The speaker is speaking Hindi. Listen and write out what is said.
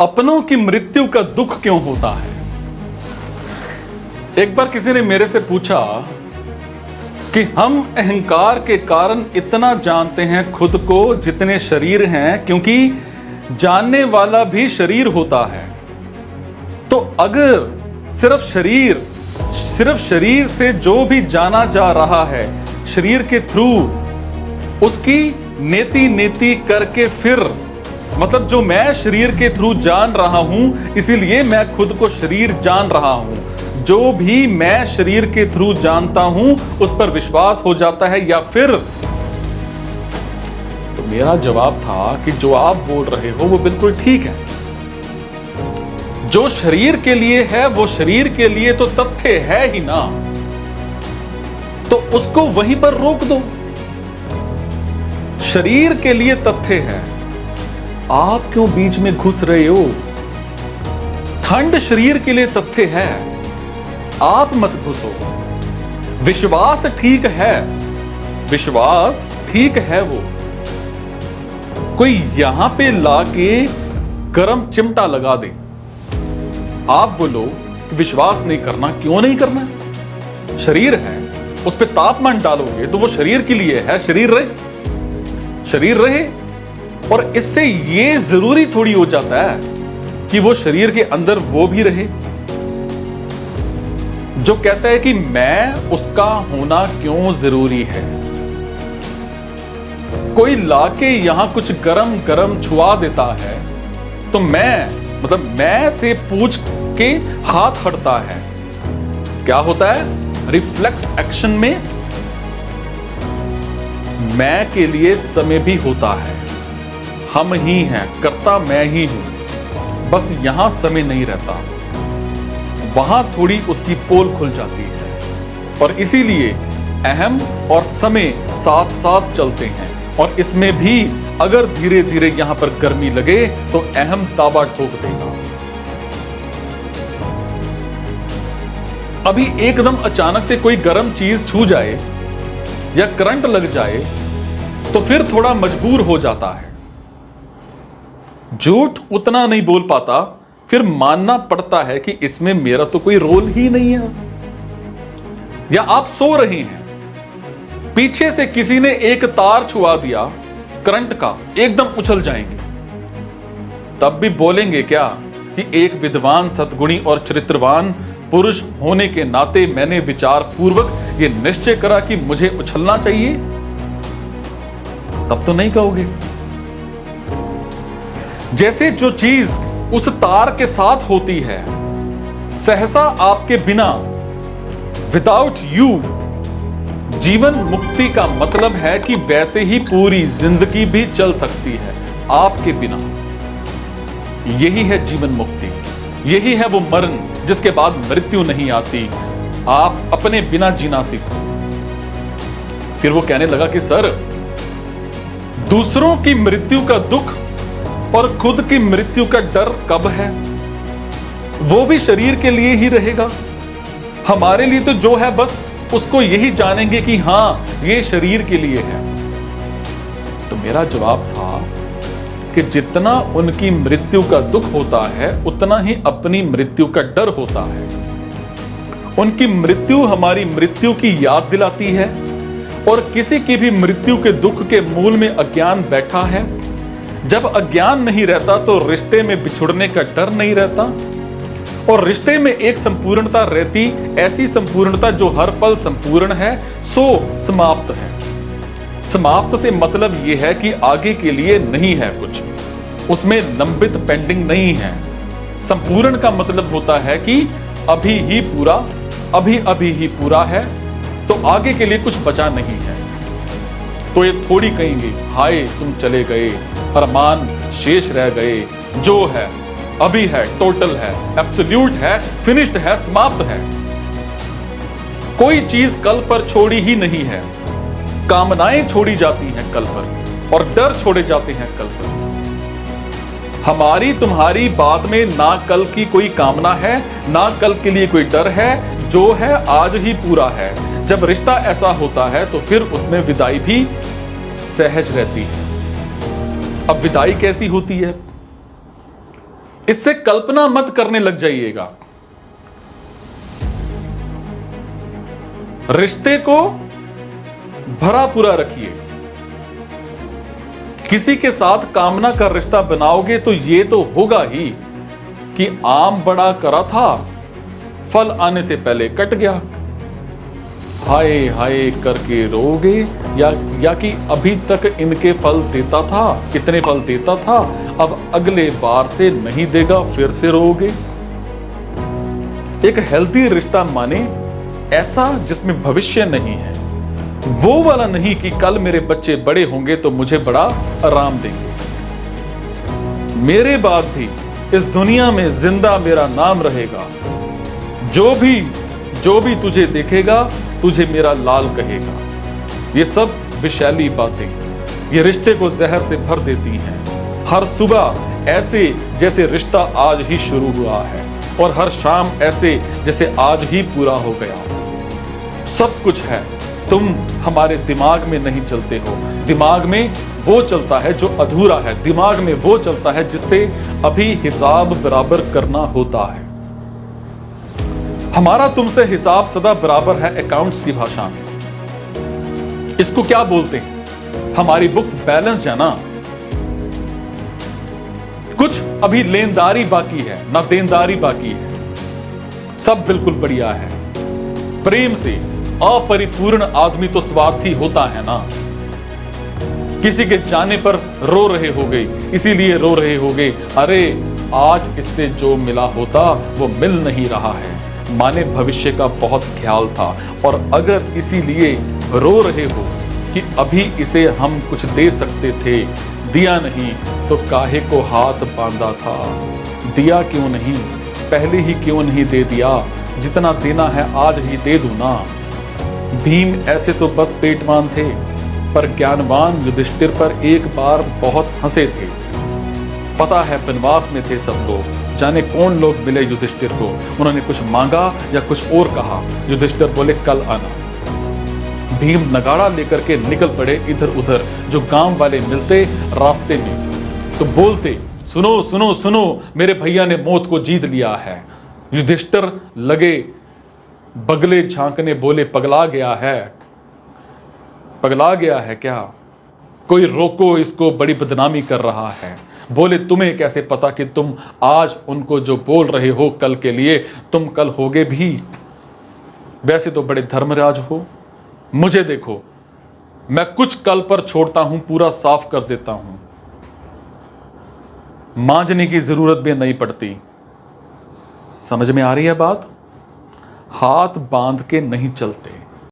अपनों की मृत्यु का दुख क्यों होता है? एक बार किसी ने मेरे से पूछा कि हम अहंकार के कारण इतना जानते हैं खुद को जितने शरीर हैं, क्योंकि जानने वाला भी शरीर होता है। तो अगर सिर्फ शरीर से जो भी जाना जा रहा है, शरीर के थ्रू उसकी नेति नेति करके, फिर मतलब जो मैं शरीर के थ्रू जान रहा हूं, इसीलिए मैं खुद को शरीर जान रहा हूं। जो भी मैं शरीर के थ्रू जानता हूं उस पर विश्वास हो जाता है या फिर? तो मेरा जवाब था कि जो आप बोल रहे हो वो बिल्कुल ठीक है। जो शरीर के लिए है वो शरीर के लिए तो तथ्य है ही ना, तो उसको वहीं पर रोक दो। शरीर के लिए तथ्य है, आप क्यों बीच में घुस रहे हो? ठंड शरीर के लिए तथ्य है, आप मत घुसो। विश्वास ठीक है, विश्वास ठीक है। वो कोई यहां पे लाके गरम चिमटा लगा दे, आप बोलो कि विश्वास नहीं करना, क्यों नहीं करना? शरीर है, उस पे तापमान डालोगे तो वो शरीर के लिए है, शरीर रहे। और इससे ये जरूरी थोड़ी हो जाता है कि वो शरीर के अंदर वो भी रहे। जो कहता है कि मैं उसका होना क्यों जरूरी है? कोई लाके यहां कुछ गरम गरम छुआ देता है तो मैं से पूछ के हाथ हटता है, क्या होता है? रिफ्लेक्स एक्शन में मैं के लिए समय भी होता है। हम ही हैं, कर्ता मैं ही हूं, बस यहां समय नहीं रहता, वहां थोड़ी उसकी पोल खुल जाती है। और इसीलिए अहम और समय साथ साथ चलते हैं। और इसमें भी अगर धीरे धीरे यहां पर गर्मी लगे तो अहम ताबा ठोक देगा। अभी एकदम अचानक से कोई गर्म चीज छू जाए या करंट लग जाए तो फिर थोड़ा मजबूर हो जाता है, झूठ उतना नहीं बोल पाता, फिर मानना पड़ता है कि इसमें मेरा तो कोई रोल ही नहीं है। या आप सो रहे हैं, पीछे से किसी ने एक तार छुआ दिया करंट का, एकदम उछल जाएंगे। तब भी बोलेंगे क्या कि एक विद्वान, सद्गुणी और चरित्रवान पुरुष होने के नाते मैंने विचार पूर्वक यह निश्चय करा कि मुझे उछलना चाहिए? तब तो नहीं कहोगे। जैसे जो चीज उस तार के साथ होती है, सहसा आपके बिना, विदाउट यू, जीवन मुक्ति का मतलब है कि वैसे ही पूरी जिंदगी भी चल सकती है आपके बिना। यही है जीवन मुक्ति, यही है वो मरण जिसके बाद मृत्यु नहीं आती। आप अपने बिना जीना सीखो। फिर वो कहने लगा कि सर, दूसरों की मृत्यु का दुख और खुद की मृत्यु का डर कब है? वो भी शरीर के लिए ही रहेगा। हमारे लिए तो जो है बस उसको यही जानेंगे कि हां ये शरीर के लिए है। तो मेरा जवाब था कि जितना उनकी मृत्यु का दुख होता है उतना ही अपनी मृत्यु का डर होता है। उनकी मृत्यु हमारी मृत्यु की याद दिलाती है। और किसी की भी मृत्यु के दुख के मूल में अज्ञान बैठा है। जब अज्ञान नहीं रहता तो रिश्ते में बिछुड़ने का डर नहीं रहता, और रिश्ते में एक संपूर्णता रहती, ऐसी संपूर्णता जो हर पल संपूर्ण है, सो समाप्त है। समाप्त से मतलब यह है कि आगे के लिए नहीं है कुछ, उसमें लंबित पेंडिंग नहीं है। संपूर्ण का मतलब होता है कि अभी ही पूरा, अभी ही पूरा है, तो आगे के लिए कुछ बचा नहीं है। तो ये थोड़ी कहेंगे हाय तुम चले गए, अरमान शेष रह गए, जो है अभी है, टोटल है, एब्सोल्यूट है, फिनिश्ड है, समाप्त है। कोई चीज कल पर छोड़ी ही नहीं है। कामनाएं छोड़ी जाती हैं कल पर, और डर छोड़े जाते हैं कल पर। हमारी तुम्हारी बात में ना कल की कोई कामना है, ना कल के लिए कोई डर है, जो है आज ही पूरा है। जब रिश्ता ऐसा होता है तो फिर उसमें विदाई भी सहज रहती है। अब विदाई कैसी होती है? इससे कल्पना मत करने लग जाइएगा। रिश्ते को भरा पूरा रखिए। किसी के साथ कामना का रिश्ता बनाओगे तो ये तो होगा ही कि आम बड़ा करा था, फल आने से पहले कट गया। हाय हाय करके रोगे या कि अभी तक इनके फल देता था, कितने फल देता था, अब अगले बार से नहीं देगा, फिर से रोगे। एक हेल्दी रिश्ता माने ऐसा जिसमें भविष्य नहीं है, वो वाला नहीं कि कल मेरे बच्चे बड़े होंगे तो मुझे बड़ा आराम देंगे। मेरे बाद भी इस दुनिया में जिंदा मेरा नाम रहेगा। जो भी तुझे देखेगा तुझे मेरा लाल कहेगा। ये सब विषैली बातें ये रिश्ते को जहर से भर देती हैं। हर सुबह ऐसे जैसे रिश्ता आज ही शुरू हुआ है और हर शाम ऐसे जैसे आज ही पूरा हो गया। सब कुछ है, तुम हमारे दिमाग में नहीं चलते हो। दिमाग में वो चलता है जो अधूरा है, दिमाग में वो चलता है जिससे अभी हिसाब बराबर करना होता है। हमारा तुमसे हिसाब सदा बराबर है अकाउंट्स की भाषा में। इसको क्या बोलते हैं? हमारी बुक्स बैलेंस जाना। कुछ अभी लेनदारी बाकी है, ना देनदारी बाकी है। सब बिल्कुल बढ़िया है। प्रेम से अपरिपूर्ण आदमी तो स्वार्थी होता है ना। किसी के जाने पर रो रहे होगे, इसीलिए रो रहे होगे, अरे आज इससे जो मिला होता वो मिल नहीं रहा है। माने भविष्य का बहुत ख्याल था और अगर इसीलिए रो रहे हो कि अभी इसे हम कुछ दे सकते थे, दिया नहीं तो काहे को हाथ बांधा था। दिया क्यों नहीं, पहले ही क्यों नहीं दे दिया। जितना देना है आज ही दे दूं ना। भीम ऐसे तो बस पेटवान थे, पर ज्ञानवान युधिष्ठिर पर एक बार बहुत हंसे थे। पता है वनवास में थे सब लोग, जाने कौन लोग मिले युधिष्ठिर को। उन्होंने कुछ मांगा या कुछ और कहा। युधिष्ठिर बोले कल आना। भीम नगाड़ा लेकर के निकल पड़े इधर उधर। जो गांव वाले मिलते रास्ते में तो बोलते, सुनो सुनो सुनो, मेरे भैया ने मौत को जीत लिया है। युधिष्ठिर लगे बगले झांकने, बोले पगला गया है, पगला गया है क्या? कोई रोको इसको, बड़ी बदनामी कर रहा है। बोले तुम्हें कैसे पता कि तुम आज उनको जो बोल रहे हो कल के लिए तुम कल होगे भी। वैसे तो बड़े धर्मराज हो, मुझे देखो, मैं कुछ कल पर छोड़ता हूं, पूरा साफ कर देता हूं। मांजने की जरूरत भी नहीं पड़ती। समझ में आ रही है बात? हाथ बांध के नहीं चलते।